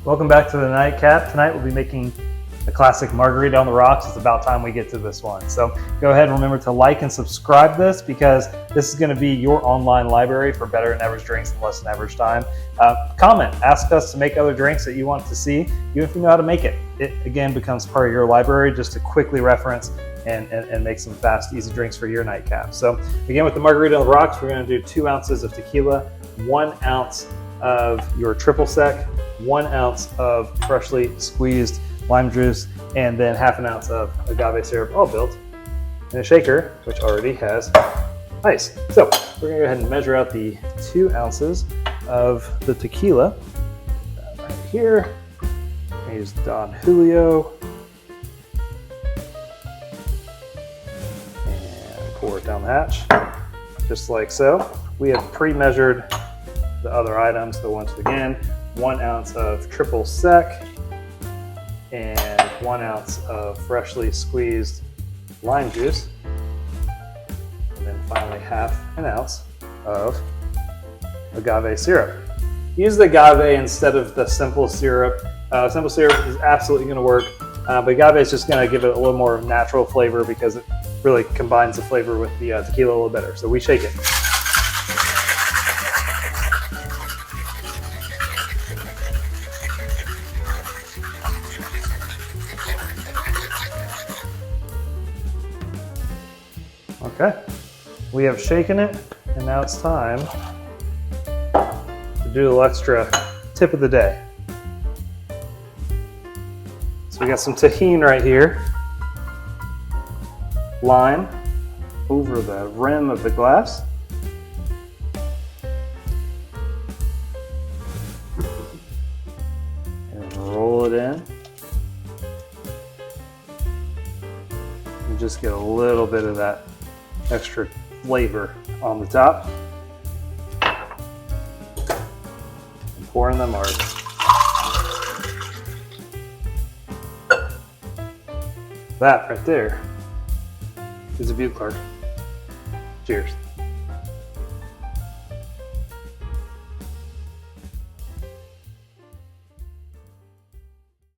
Welcome back to the nightcap. Tonight we'll be making a classic Margarita on the rocks. It's about time we get to this one. So go ahead and remember to like and subscribe this, because this is going to be your online library for better than average drinks in less than average time. Comment, ask us to make other drinks that you want to see, even if you know how to make it. It again becomes part of your library just to quickly reference and make some fast, easy drinks for your nightcap. So again, with the Margarita on the rocks, we're going to do 2 ounces of tequila, 1 ounce of your triple sec, 1 ounce of freshly squeezed lime juice, and then ½ an ounce of agave syrup, all built in a shaker, which already has ice. So we're gonna go ahead and measure out the 2 ounces of the tequila right here. I use Don Julio and pour it down the hatch, just like so. We have pre-measured the other items, so once again, 1 ounce of triple sec and 1 ounce of freshly squeezed lime juice, and then finally ½ an ounce of agave syrup. Use the agave instead of the simple syrup. Simple syrup is absolutely going to work, but agave is just going to give it a little more natural flavor because it really combines the flavor with the tequila a little better. So we shake it. Okay, we have shaken it, and now it's time to do a little extra tip of the day. So we got some tahini right here, lime over the rim of the glass, and roll it in. And just get a little bit of that extra flavor on the top, and pour in the marg. That right there is a Butte Clark. Cheers.